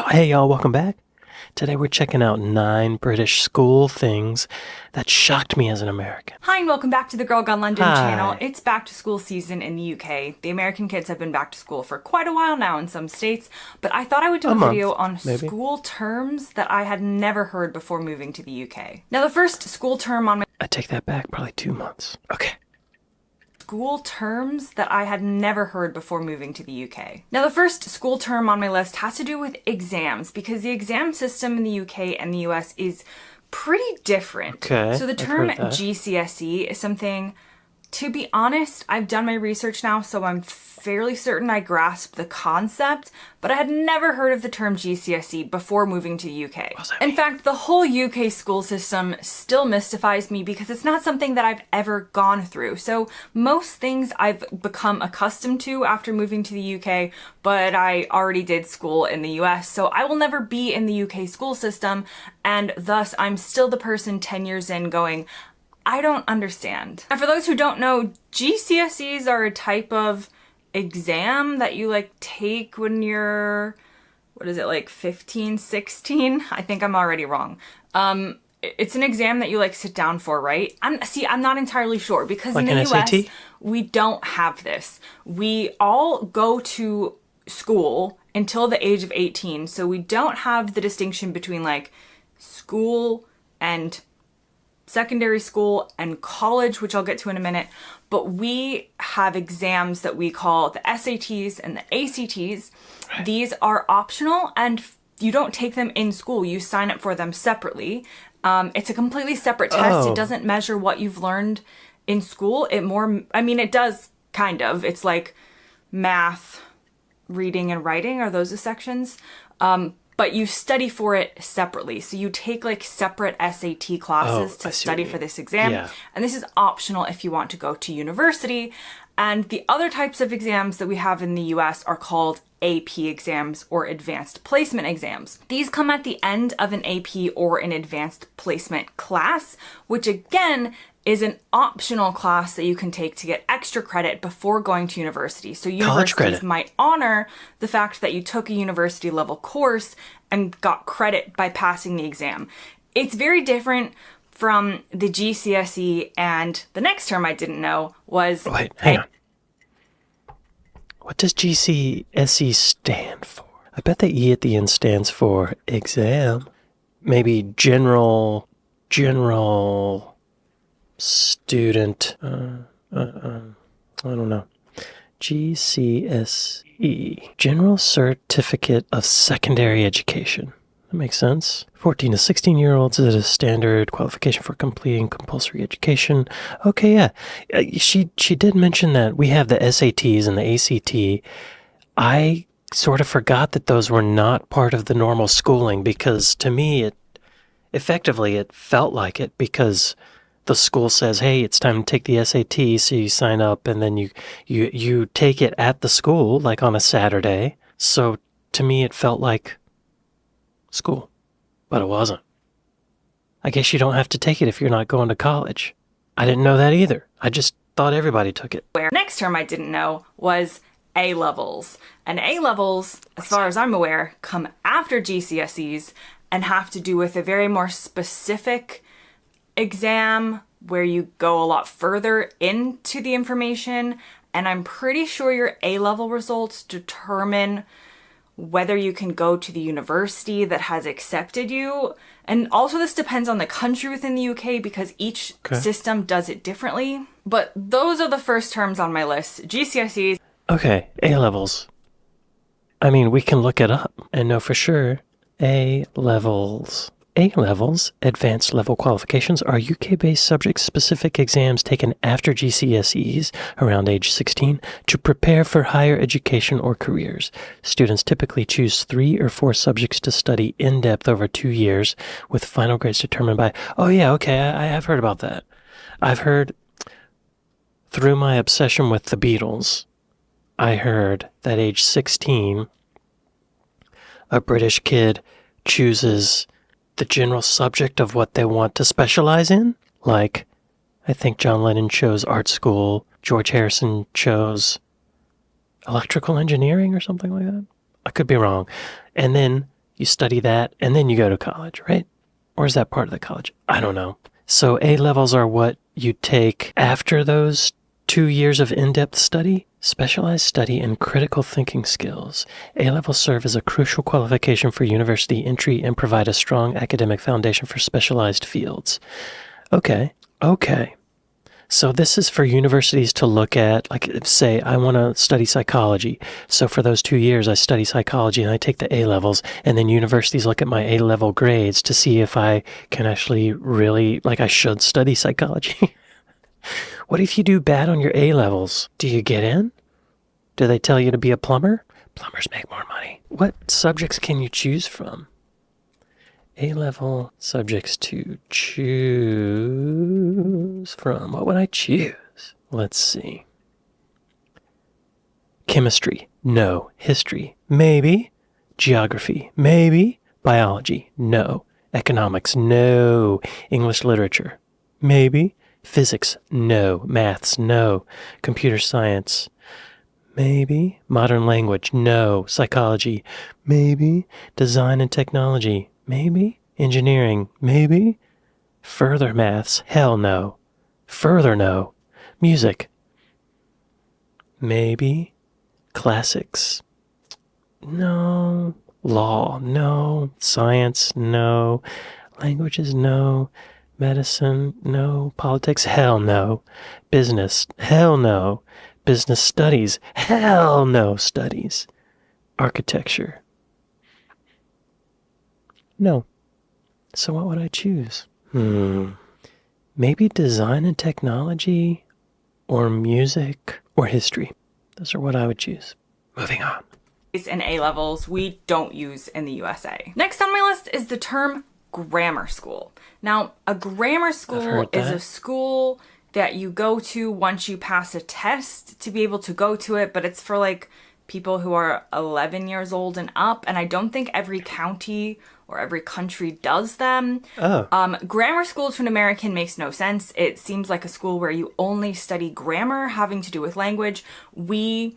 Hey y'all, welcome back. Today we're checking out 9 British school things that shocked me as an American. Hi and welcome back to the Girl Gone London Hi. channel. It's back to school season in the UK. The American kids have been back to school for quite a while now in some states, but I thought I would do a video on school terms that I had never heard before moving to the UK. Now the first school term on my I take that back, probably 2 months. Okay. School terms that I had never heard before moving to the UK. Now the first school term on my list has to do with exams, because the exam system in the UK and the US is pretty different. Okay, so the term GCSE is something, to be honest, I've done my research now, so I'm fairly certain I grasp the concept, but I had never heard of the term GCSE before moving to the UK. In fact, the whole UK school system still mystifies me because it's not something that I've ever gone through. So most things I've become accustomed to after moving to the UK, but I already did school in the US, so I will never be in the UK school system, and thus I'm still the person 10 years in going, I don't understand. And for those who don't know, GCSEs are a type of exam that you take when you're, 15, 16? I think I'm already wrong. It's an exam that you sit down for, right? I'm not entirely sure, because in the US, we don't have this. We all go to school until the age of 18, so we don't have the distinction between school and secondary school and college, which I'll get to in a minute, but we have exams that we call the SATs and the ACTs. Right. These are optional and you don't take them in school. You sign up for them separately. It's a completely separate test. It doesn't measure what you've learned in school. It does kind of. It's like math, reading, and writing are those the sections. But you study for it separately. So you take separate SAT classes to study for this exam. Yeah. And this is optional if you want to go to university. And the other types of exams that we have in the US are called AP exams or advanced placement exams. These come at the end of an AP or an advanced placement class, which again is an optional class that you can take to get extra credit before going to university. So universities might honor the fact that you took a university level course and got credit by passing the exam. It's very different from the GCSE, and the next term I didn't know was... Wait, hang on. What does GCSE stand for? I bet the E at the end stands for exam. Maybe general student, I don't know. GCSE, General Certificate of Secondary Education. That makes sense. 14 to 16-year-olds is a standard qualification for completing compulsory education. Okay, yeah. She did mention that we have the SATs and the ACT. I sort of forgot that those were not part of the normal schooling, because to me, it felt like it, because the school says, hey, it's time to take the SAT, so you sign up, and then you take it at the school, on a Saturday. So to me, it felt like school, but it wasn't. I guess you don't have to take it if you're not going to college. I didn't know that either. I just thought everybody took it. Next term I didn't know was A-levels. And A-levels, as far as I'm aware, come after GCSEs and have to do with a very more specific exam where you go a lot further into the information, and I'm pretty sure your A-level results determine whether you can go to the university that has accepted you. And also this depends on the country within the UK, because each system does it differently. But those are the first terms on my list. GCSEs. Okay, A-levels. We can look it up and know for sure. A-levels. A-levels, advanced level qualifications, are UK-based subject-specific exams taken after GCSEs around age 16 to prepare for higher education or careers. Students typically choose 3 or 4 subjects to study in depth over 2 years, with final grades determined by... Oh yeah, okay, I have heard about that. I've heard, through my obsession with the Beatles, I heard that age 16, a British kid chooses the general subject of what they want to specialize in. I think John Lennon chose art school, George Harrison chose electrical engineering or something like that. I could be wrong. And then you study that, and then you go to college, right? Or is that part of the college? I don't know. So A levels are what you take after those 2 years of in-depth study, specialized study, and critical thinking skills. A levels serve as a crucial qualification for university entry and provide a strong academic foundation for specialized fields. Okay. So this is for universities to look at, like, say, I want to study psychology. So for those 2 years, I study psychology and I take the A levels, and then universities look at my A level grades to see if I can actually really, like, I should study psychology. What if you do bad on your A levels? Do you get in? Do they tell you to be a plumber? Plumbers make more money. What subjects can you choose from? A-level subjects to choose from. What would I choose? Let's see. Chemistry. No. History. Maybe. Geography. Maybe. Biology. No. Economics. No. English literature. Maybe. Physics. No. Maths. No. Computer science. Maybe. Modern language. No. Psychology. Maybe. Design and technology. Maybe. Engineering. Maybe. Further maths. Hell no. Further no. Music. Maybe. Classics. No. Law. No. Science. No. Languages. No. Medicine. No. Politics. Hell no. Business. Hell no. Business studies. Hell no. Studies. Architecture. No. So what would I choose? Maybe design and technology, or music, or history. Those are what I would choose. Moving on. In A levels we don't use in the USA. Next on my list is the term grammar school. Now, a grammar school is a school that you go to once you pass a test to be able to go to it, but it's for like people who are 11 years old and up, and I don't think every county or every country does them. Grammar school to an American makes no sense. It seems like a school where you only study grammar having to do with language. We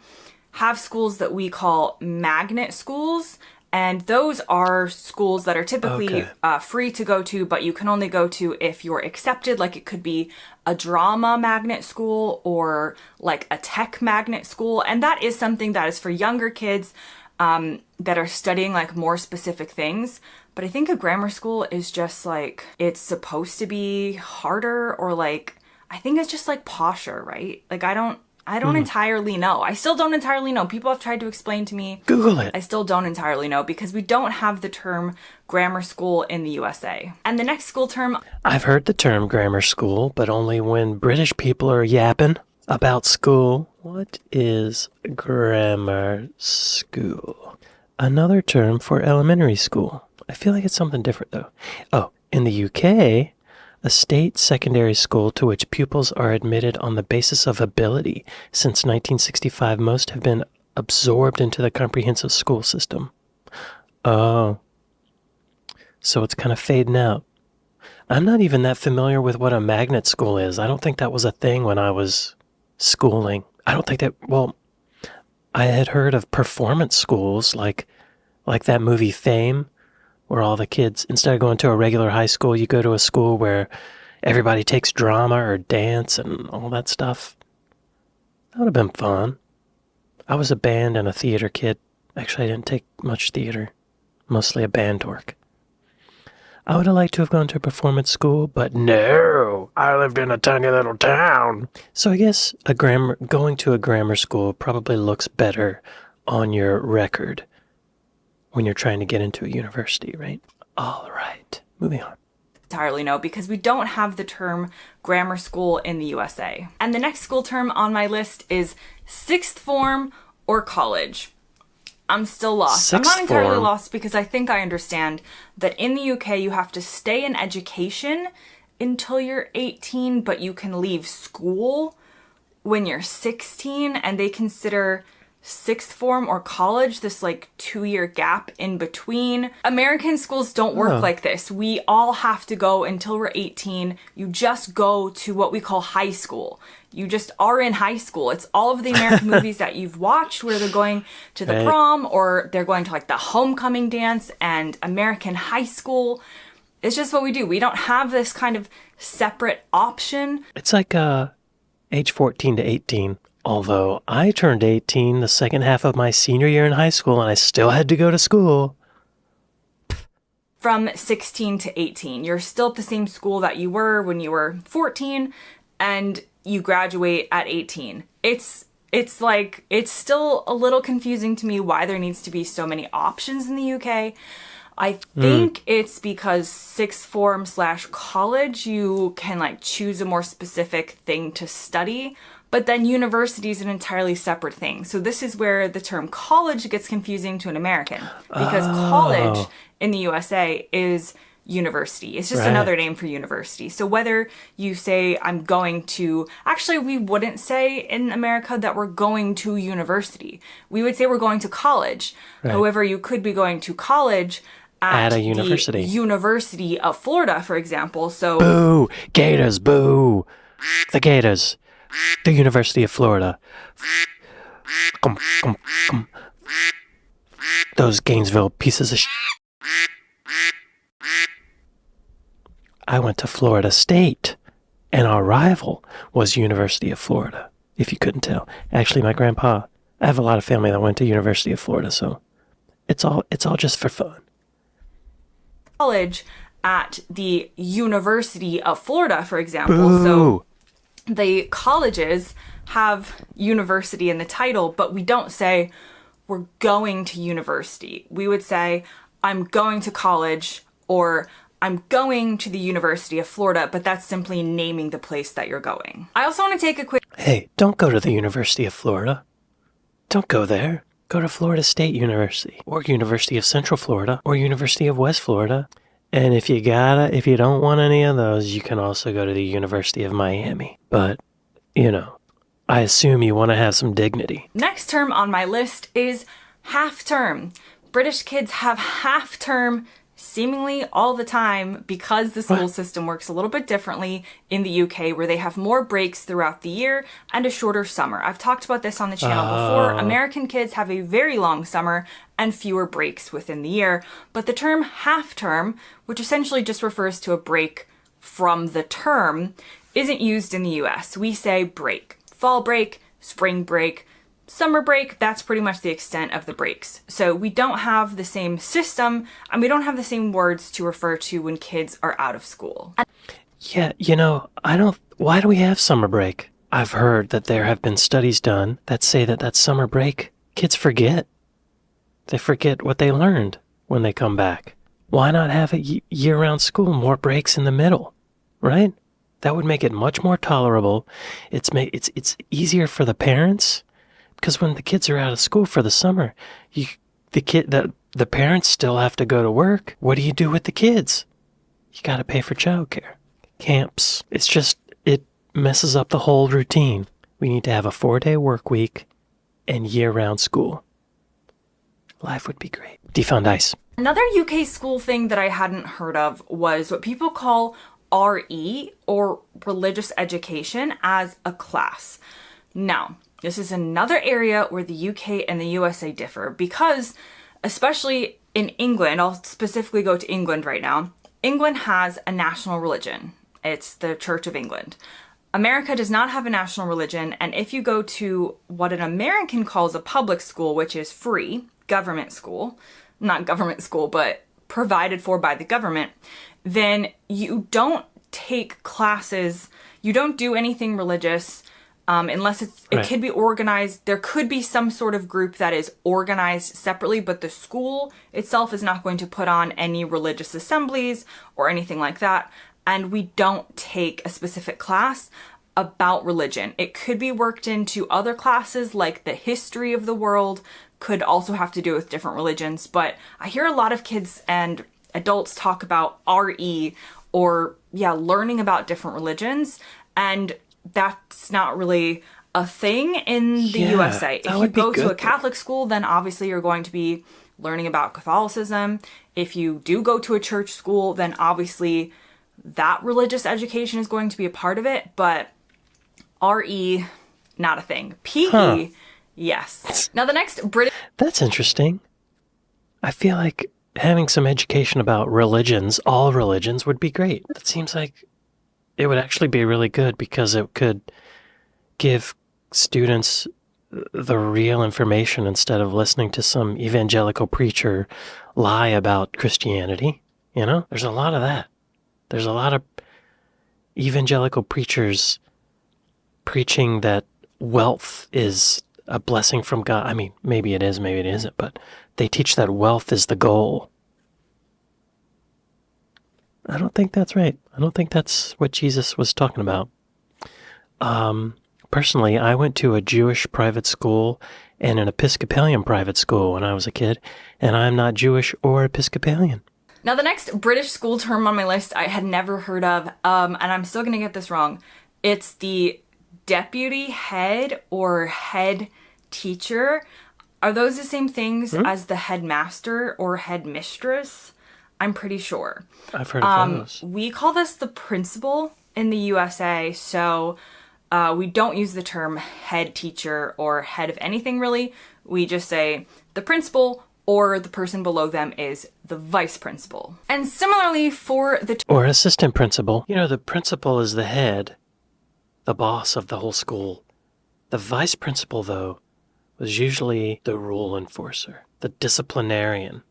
have schools that we call magnet schools, and those are schools that are typically free to go to, but you can only go to if you're accepted. Like, it could be a drama magnet school or like a tech magnet school, and that is something that is for younger kids that are studying like more specific things. But I think a grammar school is just like, it's supposed to be harder, or like, I think it's just like posher, right? Like, I don't entirely know. I still don't entirely know. People have tried to explain to me. Google it. I still don't entirely know because we don't have the term grammar school in the USA. And the next school term... I've heard the term grammar school, but only when British people are yapping about school. What is grammar school? Another term for elementary school. I feel like it's something different, though. Oh, in the UK, a state secondary school to which pupils are admitted on the basis of ability. Since 1965, most have been absorbed into the comprehensive school system. Oh. So it's kind of fading out. I'm not even that familiar with what a magnet school is. I don't think that was a thing when I was schooling. I don't think that, well, I had heard of performance schools, like that movie Fame, where all the kids, instead of going to a regular high school, you go to a school where everybody takes drama or dance and all that stuff. That would have been fun. I was a band and a theater kid. Actually, I didn't take much theater. Mostly a band dork. I would have liked to have gone to a performance school, but no, I lived in a tiny little town. So I guess going to a grammar school probably looks better on your record when you're trying to get into a university, right? All right, moving on. Entirely no, because we don't have the term grammar school in the USA. And the next school term on my list is sixth form or college. I'm still lost. I'm not entirely lost because I think I understand that in the UK you have to stay in education until you're 18, but you can leave school when you're 16, and they consider sixth form or college, this like 2-year gap in between. American schools don't work like this. We all have to go until we're 18. You just go to what we call high school. You just are in high school. It's all of the American movies that you've watched where they're going to the prom or they're going to like the homecoming dance and American high school. It's just what we do. We don't have this kind of separate option. It's like age 14 to 18. Although I turned 18 the second half of my senior year in high school and I still had to go to school. From 16 to 18, you're still at the same school that you were when you were 14 and you graduate at 18. It's like, it's still a little confusing to me why there needs to be so many options in the UK. I think it's because sixth form / college, you can like choose a more specific thing to study. But then university is an entirely separate thing. So this is where the term college gets confusing to an American. Because college in the USA is university. It's just another name for university. So whether you say I'm going to... Actually, we wouldn't say in America that we're going to university. We would say we're going to college. However, you could be going to college at a university. The University of Florida, for example. So boo! Gators, boo! The Gators. The University of Florida. Those Gainesville pieces of I went to Florida State, and our rival was University of Florida, if you couldn't tell. Actually, my grandpa, I have a lot of family that went to University of Florida, so it's all just for fun. College at the University of Florida, for example. Boo. So the colleges have university in the title, but we don't say we're going to university. We would say I'm going to college or I'm going to the University of Florida, but that's simply naming the place that you're going. I also want to take a quick... Hey, don't go to the University of Florida. Don't go there. Go to Florida State University or University of Central Florida or University of West Florida. And if you don't want any of those, you can also go to the University of Miami. But, I assume you want to have some dignity. Next term on my list is half term. British kids have half term seemingly all the time because the school system works a little bit differently in the UK, where they have more breaks throughout the year and a shorter summer. I've talked about this on the channel before. American kids have a very long summer and fewer breaks within the year. But the term half term, which essentially just refers to a break from the term, isn't used in the US. We say break. Fall break, spring break, summer break, that's pretty much the extent of the breaks. So we don't have the same system and we don't have the same words to refer to when kids are out of school. Yeah, why do we have summer break? I've heard that there have been studies done that say that summer break, kids forget. They forget what they learned when they come back. Why not have a year-round school, more breaks in the middle, right? That would make it much more tolerable. It's easier for the parents. Because when the kids are out of school for the summer, the parents still have to go to work. What do you do with the kids? You got to pay for childcare, camps. It messes up the whole routine. We need to have a 4-day work week and year-round school. Life would be great. Defund ICE. Another UK school thing that I hadn't heard of was what people call RE, or religious education, as a class. Now, this is another area where the UK and the USA differ because, especially in England, I'll specifically go to England right now, England has a national religion. It's the Church of England. America does not have a national religion, and if you go to what an American calls a public school, which is free, government school, not government school, but provided for by the government, then you don't take classes, you don't do anything religious, unless it could be organized. There could be some sort of group that is organized separately, but the school itself is not going to put on any religious assemblies or anything like that. And we don't take a specific class about religion. It could be worked into other classes, like the history of the world could also have to do with different religions. But I hear a lot of kids and adults talk about RE, or learning about different religions, and that's not really a thing in the Yeah, USA. that If you would be go to good, a Catholic school, then obviously you're going to be learning about Catholicism. If you do go to a church school, then obviously that religious education is going to be a part of it. But RE, not a thing. Huh. PE, yes. Now the next British That's interesting. I feel like having some education about religions, all religions, would be great. That seems like it would actually be really good because it could give students the real information instead of listening to some evangelical preacher lie about Christianity. You know, there's a lot of that. There's a lot of evangelical preachers preaching that wealth is a blessing from God. I mean, maybe it is, maybe it isn't, but they teach that wealth is the goal. I don't think that's right. I don't think that's what Jesus was talking about. Personally, I went to a Jewish private school and an Episcopalian private school when I was a kid, and I'm not Jewish or Episcopalian. Now, the next British school term on my list I had never heard of, and I'm still going to get this wrong. It's the deputy head or head teacher. Are those the same things as the headmaster or headmistress? I'm pretty sure. I've heard of those. We call this the principal in the USA, so we don't use the term head teacher or head of anything really. We just say the principal, or the person below them is the vice principal. And similarly for the Or assistant principal. You know, the principal is the head, the boss of the whole school. The vice principal, though, was usually the rule enforcer, the disciplinarian.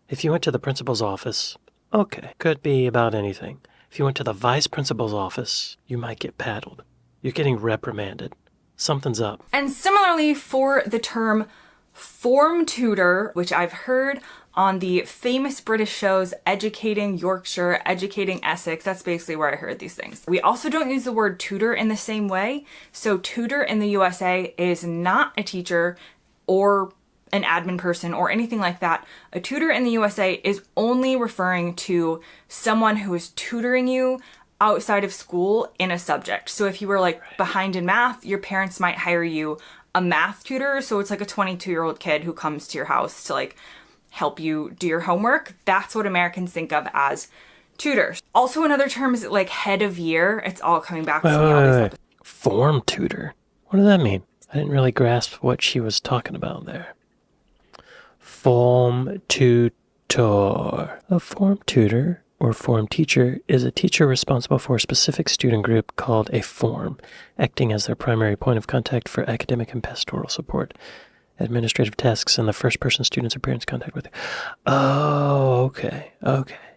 If you went to the principal's office, okay, could be about anything. If you went to the vice principal's office, you might get paddled. You're getting reprimanded. Something's up. And similarly for the term form tutor, which I've heard on the famous British shows Educating Yorkshire, Educating Essex. That's basically where I heard these things. We also don't use the word tutor in the same way. So tutor in the USA is not a teacher or an admin person or anything like that. A tutor in the USA is only referring to someone who is tutoring you outside of school in a subject. So if you were like behind in math, your parents might hire you a math tutor. So it's like a 22-year-old kid who comes to your house to like help you do your homework. That's what Americans think of as tutors. Also another term is like head of year. It's all coming back to me all these episodes. Form tutor. What does that mean? I didn't really grasp what she was talking about there. Form tutor. A form tutor or form teacher is a teacher responsible for a specific student group called a form, acting as their primary point of contact for academic and pastoral support, administrative tasks, and the first person students or parents contact with. Oh, okay.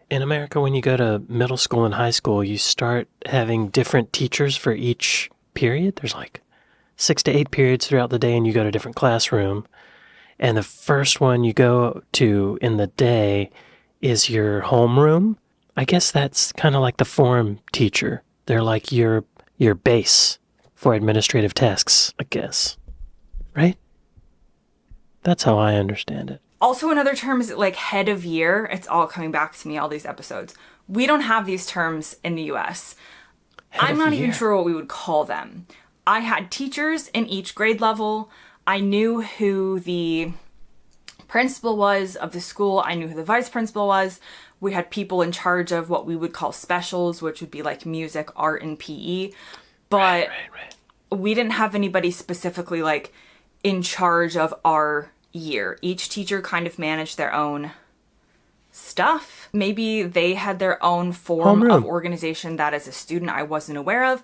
In America, when you go to middle school and high school, you start having different teachers for each period. There's like 6 to 8 periods throughout the day, and you go to a different classroom. And the first one you go to in the day is your homeroom. I guess that's kind of like the form teacher. They're like your base for administrative tasks, I guess. Right? That's how I understand it. Also another term is like head of year. It's all coming back to me, all these episodes. We don't have these terms in the US. I'm not even sure what we would call them. I had teachers in each grade level. I knew who the principal was of the school. I knew who the vice principal was. We had people in charge of what we would call specials, which would be like music, art, and PE. But we didn't have anybody specifically like in charge of our year. Each teacher kind of managed their own stuff. Maybe they had their own form of organization that as a student I wasn't aware of.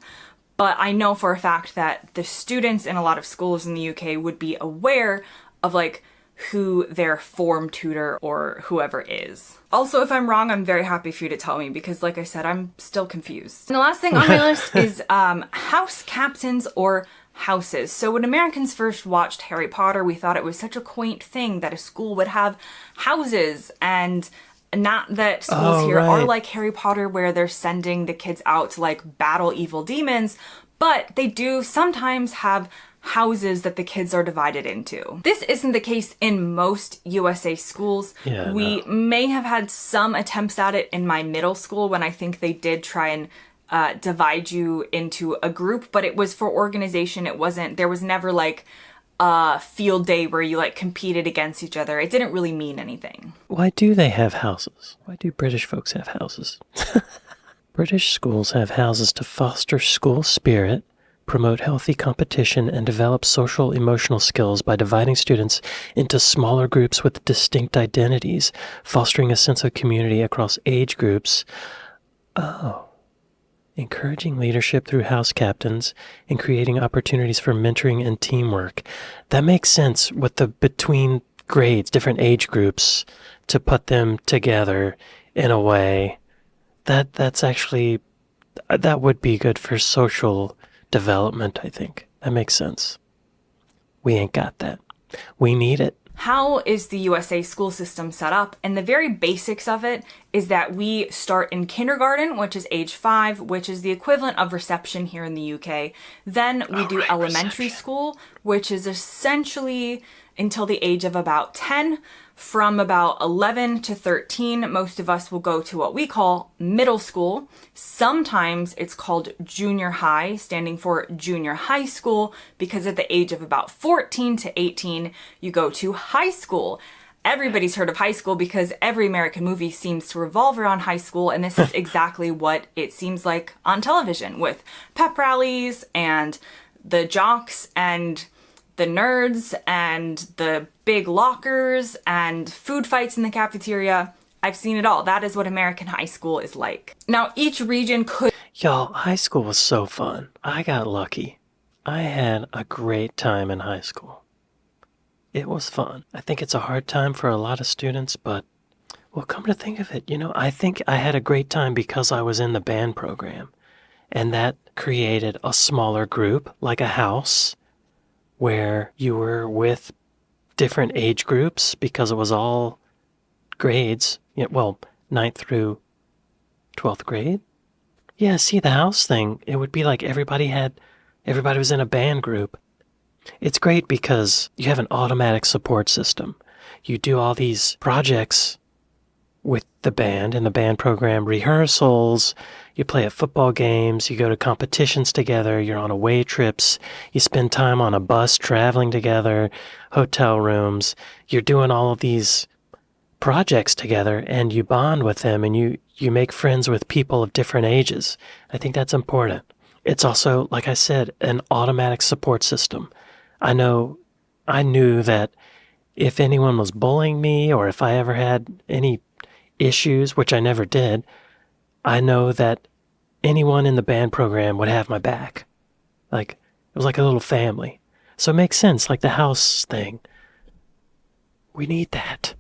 But I know for a fact that the students in a lot of schools in the UK would be aware of like who their form tutor or whoever is. Also, if I'm wrong, I'm very happy for you to tell me because like I said, I'm still confused. And the last thing on my list is house captains or houses. So when Americans first watched Harry Potter, we thought it was such a quaint thing that a school would have houses, and not that schools here are like Harry Potter where they're sending the kids out to like battle evil demons, but they do sometimes have houses that the kids are divided into. This isn't the case in most USA schools. We may have had some attempts at it in my middle school when I think they did try and divide you into a group, but it was for organization. There was never like a field day where you like competed against each other. It didn't really mean anything. Why do they have houses? Why do British folks have houses? British schools have houses to foster school spirit, promote healthy competition, and develop social emotional skills by dividing students into smaller groups with distinct identities, fostering a sense of community across age groups. Oh. Encouraging leadership through house captains and creating opportunities for mentoring and teamwork. That makes sense with the between grades, different age groups, to put them together in a way that's actually, that would be good for social development, I think. That makes sense. We ain't got that. We need it. How is the USA school system set up? And the very basics of it is that we start in kindergarten, which is age 5, which is the equivalent of reception here in the UK. Then we do elementary school, which is essentially until the age of about 10. From about 11 to 13, most of us will go to what we call middle school. Sometimes it's called junior high, standing for junior high school, because at the age of about 14 to 18, you go to high school. Everybody's heard of high school because every American movie seems to revolve around high school, and this is exactly what it seems like on television, with pep rallies and the jocks and the nerds and the big lockers and food fights in the cafeteria. I've seen it all. That is what American high school is like. Now, each region could... Y'all, high school was so fun. I got lucky. I had a great time in high school. It was fun. I think it's a hard time for a lot of students, but, well, come to think of it, I think I had a great time because I was in the band program. And that created a smaller group, like a house, where you were with different age groups because it was all grades. Well, 9th through 12th grade. Yeah, see, the house thing, it would be like everybody was in a band group. It's great because you have an automatic support system. You do all these projects with the band in the band program, rehearsals, you play at football games, you go to competitions together, you're on away trips, you spend time on a bus traveling together, hotel rooms, you're doing all of these projects together and you bond with them and you make friends with people of different ages. I think that's important. It's also, like I said, an automatic support system. I knew that if anyone was bullying me or if I ever had any issues, which I never did, I know that anyone in the band program would have my back. Like, it was like a little family. So it makes sense, like the house thing. We need that.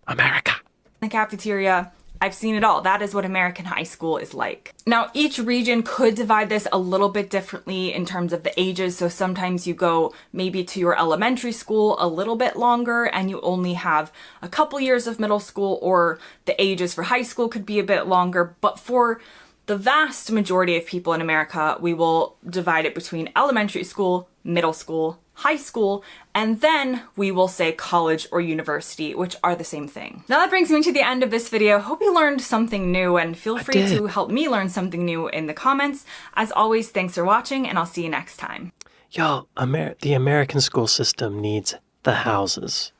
America. In the cafeteria, I've seen it all. That is what American high school is like. Now, each region could divide this a little bit differently in terms of the ages. So sometimes you go maybe to your elementary school a little bit longer and you only have a couple years of middle school, or the ages for high school could be a bit longer. But for the vast majority of people in America, we will divide it between elementary school, middle school, high school, and then we will say college or university, which are the same thing. Now that brings me to the end of this video. Hope you learned something new, and feel free to help me learn something new in the comments. As always, thanks for watching, and I'll see you next time. Y'all, the American school system needs the houses.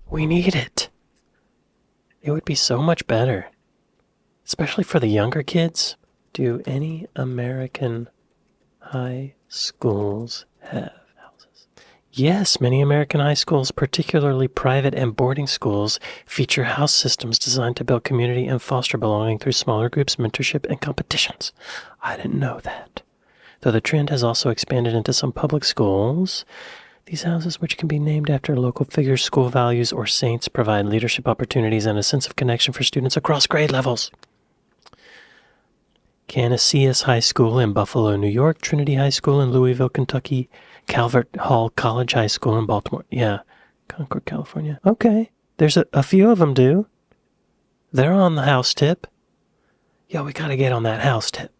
We need it. It would be so much better, especially for the younger kids. Do any American high schools have houses? Yes, many American high schools, particularly private and boarding schools, feature house systems designed to build community and foster belonging through smaller groups, mentorship, and competitions. I didn't know that. Though the trend has also expanded into some public schools, these houses, which can be named after local figures, school values, or saints, provide leadership opportunities and a sense of connection for students across grade levels. Canisius High School in Buffalo, New York, Trinity High School in Louisville, Kentucky, Calvert Hall College High School in Baltimore. Yeah, Concord, California. Okay, there's a few of them do. They're on the house tip. Yo, we gotta get on that house tip.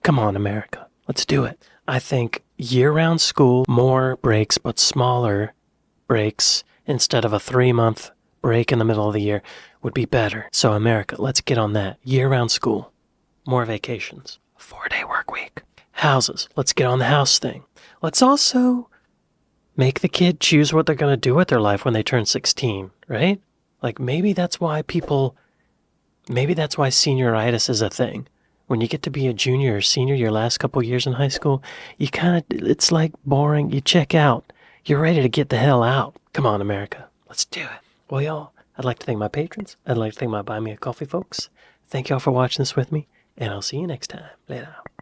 Come on, America. Let's do it. I think year-round school, more breaks, but smaller breaks instead of a 3-month break in the middle of the year would be better. So America, let's get on that. Year-round school. more vacations. 4-day work week. Houses. Let's get on the house thing. Let's also make the kid choose what they're going to do with their life when they turn 16, right? Like maybe that's why senioritis is a thing. When you get to be a junior or senior, your last couple years in high school, it's like boring. You check out. You're ready to get the hell out. Come on, America. Let's do it. Well, y'all, I'd like to thank my patrons. I'd like to thank my Buy Me a Coffee folks. Thank y'all for watching this with me, and I'll see you next time. Later.